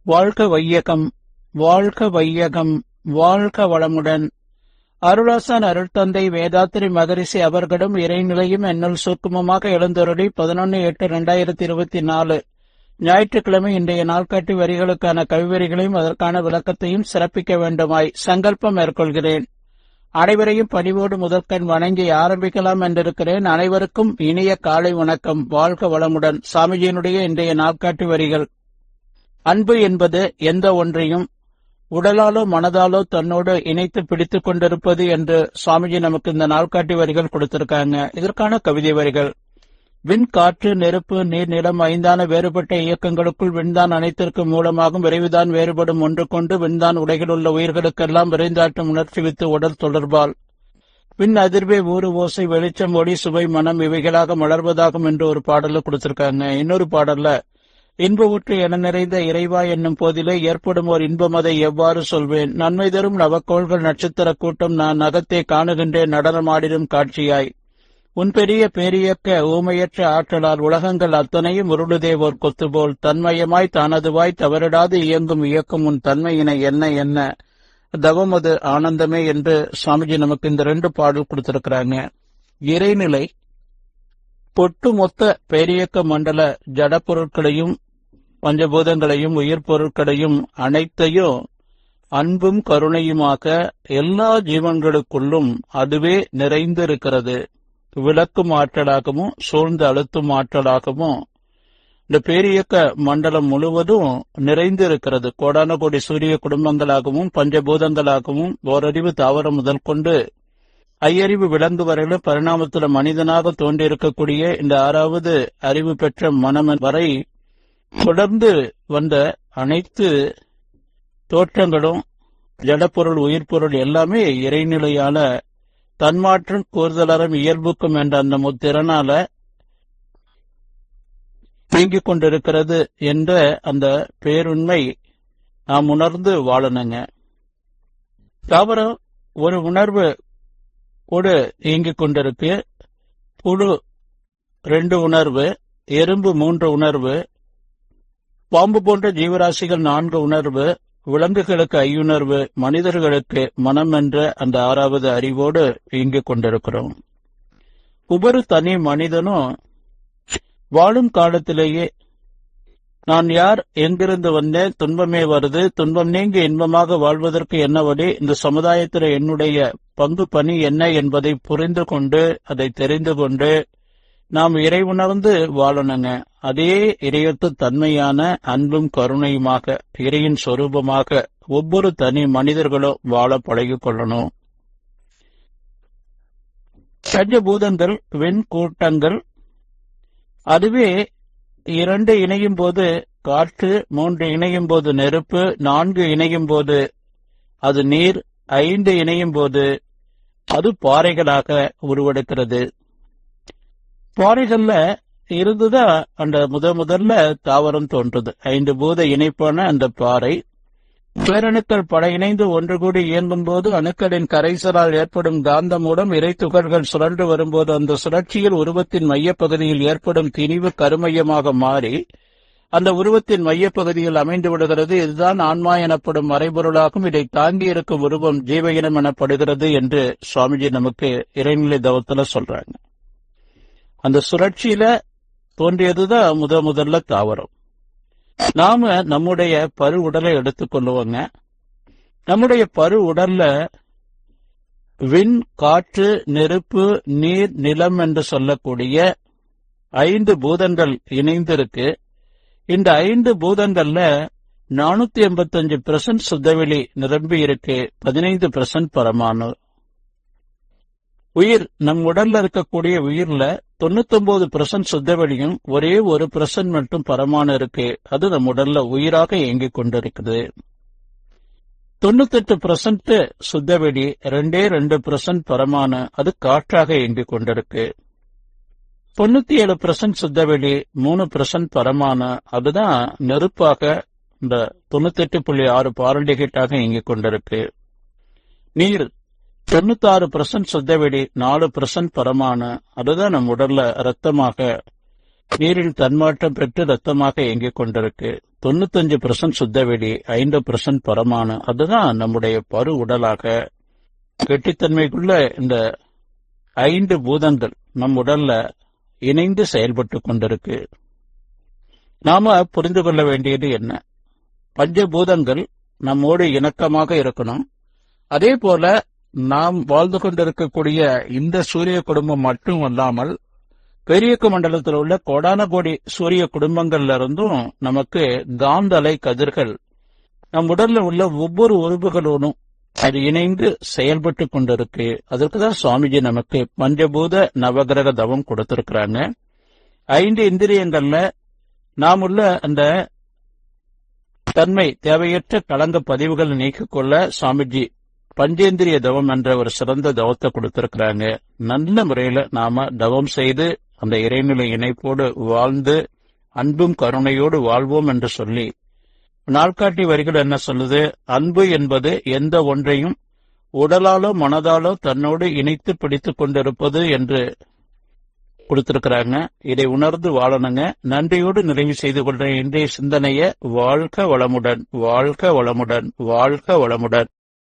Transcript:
வாழ்க வையகம், வாழ்க வையகம், வாழ்க வளமுடன். அருளாசன் அருள்தந்தை வேதாத்திரி மகரிஷி அவர்களும் இறைநிலையும் என்னுள் சூக்குமமாக எழுந்தருளி 11/8/2024 ஞாயிற்றுக்கிழமை இன்றைய நாள்காட்டி வரிகளுக்கான கவிவரிகளையும் அதற்கான விளக்கத்தையும் சிறப்பிக்க வேண்டுமாய் சங்கல்பம் மேற்கொள்கிறேன். அனைவரையும் பணிவோடு முதற்கண் வணங்கி ஆரம்பிக்கலாம் என்றிருக்கிறேன். அனைவருக்கும் இனிய காலை வணக்கம். வாழ்க வளமுடன். சாமிஜியினுடைய இன்றைய நாள்காட்டி வரிகள். அன்பு என்பது எந்த ஒன்றையும் உடலாலோ மனதாலோ தன்னோடு இணைத்து பிடித்துக் கொண்டிருப்பது என்று சுவாமிஜி நமக்கு இந்த நாள்காட்டி வரிகள் கொடுத்திருக்காங்க. இதற்கான கவிதை வரிகள். விண், காற்று, நெருப்பு, நீர், நிலம் ஐந்தான வேறுபட்ட இயக்கங்களுக்குள் விண்தான் அனைத்திற்கும் மூலமாகும். விரைவுதான் வேறுபடும் ஒன்று கொண்டு விண்தான் உலகில் உள்ள உயிர்களுக்கெல்லாம் விரைந்தாட்டும் உணர்ச்சி வித்து உடல் தொடர்பால். விண் அதிர்வே, ஊறு, ஓசை, வெளிச்சம், ஒளி, சுவை, மனம் இவைகளாக மலர்வதாகும் என்று ஒரு பாடல கொடுத்திருக்காங்க. இன்னொரு பாடல்ல இன்ப ஊற்று என நிறைந்த இறைவா என்னும் போதிலே ஏற்படும் ஓர் இன்பம் அதை எவ்வாறு சொல்வேன். நன்மை தரும் நவக்கோள்கள் நட்சத்திர கூட்டம் நான் நகத்தை காணுகின்றேன் நடனமாடிடும் காட்சியாய். உன் பெரிய பேரியக்க ஊமையற்ற ஆற்றலால் உலகங்கள் அத்தனையும் உருளுதே ஓர் கொத்துபோல். தன்மயமாய் தானதுவாய் தவறிடாது இயங்கும் இயக்கும் உன் தன்மையினை என்ன என்ன தவமது ஆனந்தமே என்று சுவாமிஜி நமக்கு இந்த 2 பாடல் கொடுத்திருக்கிறாங்க. இறைநிலை ஒட்டுமொத்த பேரியக்க மண்டல ஜட பொருட்களையும் பஞ்சபூதங்களையும் உயிர் பொருட்களையும் அனைத்தையும் அன்பும் கருணையுமாக எல்லா ஜீவன்களுக்குள்ளும் அதுவே நிறைந்திருக்கிறது. விளக்கும் ஆற்றலாகவும் சூழ்ந்து அழுத்தும் ஆற்றலாகவும் இந்த பேரியக்க மண்டலம் முழுவதும் நிறைந்திருக்கிறது. கோடான கோடி சூரிய குடும்பங்களாகவும் பஞ்சபூதங்களாகவும் ஓரறிவு தாவரம் முதல் கொண்டு ஐயறிவு விலங்கு வரையிலும் பரிணாமத்துல மனிதனாக தோன்றியிருக்கக்கூடிய இந்த 6வது அறிவு பெற்ற மனம் வரை தொடர்ந்து வந்த அனைத்து தோற்றங்களும் ஜடப்பொருள் உயிர்பொருள் எல்லாமே இறைநிலையால தன்மாற்றம் கூறுதலறம் இயல்புக்கும் என்ற அந்த முத்திறனால நீங்கிக் கொண்டிருக்கிறது என்ற அந்த பேருண்மை நாம் உணர்ந்து வாழணுங்க. தாவரம் ஒரு உணர்வு கூட இயங்கிக் கொண்டிருக்கு. புழு 2 உணர்வு, எறும்பு 3 உணர்வு, பாம்பு போன்ற ஜீவராசிகள் 4 உணர்வு, விலங்குகளுக்கு ஐயுணர்வு, மனிதர்களுக்கு மனம் என்ற அந்த 6வது அறிவோடு இயங்கிக் கொண்டிருக்கிறோம். ஒவ்வொரு தனி மனிதனும் வாழும் காலத்திலேயே நான் யார், எங்கிருந்து வந்தேன், துன்பமே வருது, துன்பம் நீங்கி இன்பமாக வாழ்வதற்கு என்ன வழி, இந்த சமுதாயத்தில் என்னுடைய பங்கு பணி என்ன என்பதை புரிந்து கொண்டு அதை தெரிந்து கொண்டு நாம் இறை உணர்ந்து வாழணுங்க. அதே இறையத்து தன்மையான அன்பும் கருணையுமாக இறையின் சொரூபமாக ஒவ்வொரு தனி மனிதர்களும் வாழ பழகிக் கொள்ளணும். பஞ்சபூதங்கள் வெண் கூட்டங்கள், அதுவே 2 இணையும் போது காற்று, 3 இணையும் போது நெருப்பு, 4 இணையும் போது அது நீர், 5 இணையும் போது அது பாறைகளாக உருவெடுக்கிறது. பாறைகள்ல இருந்துதான் அந்த முதல்ல தாவரம் தோன்றுது. 5 பூத இணைப்பான அந்த பாறை பேரணுக்கள் பல இணைந்து ஒன்று கூடி இயங்கும் போது அணுக்களின் கரைசலால் ஏற்படும் காந்த மூலம் இறை துகள்கள் சுழன்று வரும்போது அந்த சுழற்சியில் உருவத்தின் மையப்பகுதியில் ஏற்படும் திணிவு கருமையமாக மாறி அந்த உருவத்தின் மையப்பகுதியில் அமைந்து விடுகிறது. இதுதான் ஆன்மா எனப்படும் மறைபொருளாகும். இதை தாங்கி இருக்கும் உருவம் ஜீவ இனம் எனப்படுகிறது என்று சுவாமிஜி நமக்கு இறைநிலை தவத்துல சொல்றாங்க. அந்த சுழற்சியில தோன்றியதுதான் முதல்ல தாவரம். நாம நம்முடைய பரு உடலை எடுத்துக்கொள்ளுவோங்க. நம்முடைய பரு உடல்ல விண், காற்று, நெருப்பு, நீர், நிலம் என்று சொல்லக்கூடிய 5 பூதங்கள் இணைந்திருக்கு. இந்த 5 பூதங்கள்ல 485% சுத்தவெளி நிரம்பி இருக்கு, 15% பரமாணு. உயிர், நம் உடல்ல இருக்கக்கூடிய உயிர்ல 99% சுத்தவெளியும் ஒரே 1% மட்டும் பரமாணு இருக்கு. அது நம் உடல்ல உயிராக இயங்கிக் கொண்டிருக்குது. 98% சுத்தவெளி, 2% பரமாணு, அது காற்றாக இயங்கிக் கொண்டிருக்கு. 97% சுத்தவெளி, 3% பரமாணு, அதுதான் நெருப்பாக இந்த 98.6 பாரண்டிகேட்டாக இயங்கிக் கொண்டிருக்கு. நீர் 96% சுத்தவெளி, 4% பரமாணு, அதுதான் நம் உடல்ல ரத்தமாக நீரில் தன்மாற்றம் பெற்று ரத்தமாக இயங்கிக் கொண்டிருக்கு. 95% சுத்தவெளி, 5% பரமாணு. அதுதான் நம்முடைய பரு உடலாக கெட்டித்தன்மைக்குள்ள இந்த 5 பூதங்கள் நம் உடல்ல இணைந்து செயல்பட்டு கொண்டிருக்கு. நாம புரிந்து கொள்ள வேண்டியது என்ன? பஞ்சபூதங்கள் நம்மோடு இணக்கமாக இருக்கணும். அதே போல நாம் வாழ்ந்து கொண்டிருக்கக்கூடிய இந்த சூரிய குடும்பம் மட்டும் அல்லாமல் பெரிய மண்டலத்தில் உள்ள கோடான கோடி சூரிய குடும்பங்கள்ல இருந்தும் நமக்கு காந்த அலை கதிர்கள் நம் உடல்ல உள்ள ஒவ்வொரு உறுப்புகளோடும் அது இணைந்து செயல்பட்டு கொண்டிருக்கு. அதற்குதான் சுவாமிஜி நமக்கு பஞ்சபூத நவகிரக தவம் கொடுத்திருக்கிறாங்க. 5 இந்திரியங்கள்ல நாம் உள்ள அந்த தன்மை தேவையற்ற களங்க பதிவுகள் நீக்கிக் கொள்ள சுவாமிஜி பஞ்சேந்திரிய தவம் என்ற ஒரு சிறந்த தவத்தை கொடுத்திருக்கிறாங்க. நல்ல முறையில நாம தவம் செய்து அந்த இறைநிலை இணைப்போடு வாழ்ந்து அன்பும் கருணையோடு வாழ்வோம் என்று சொல்லி நாள்காட்டி வரிகள் என்ன சொல்லுது? அன்பு என்பது எந்த ஒன்றையும் உடலாலோ மனதாலோ தன்னோடு இணைத்து பிடித்துக் கொண்டிருப்பது என்று கொடுத்திருக்கிறாங்க. இதை உணர்ந்து வாழணுங்க. நன்றியோடு நிறைவு செய்து கொள்ற இன்றைய சிந்தனைய வாழ்க வளமுடன், வாழ்க வளமுடன், வாழ்க வளமுடன்.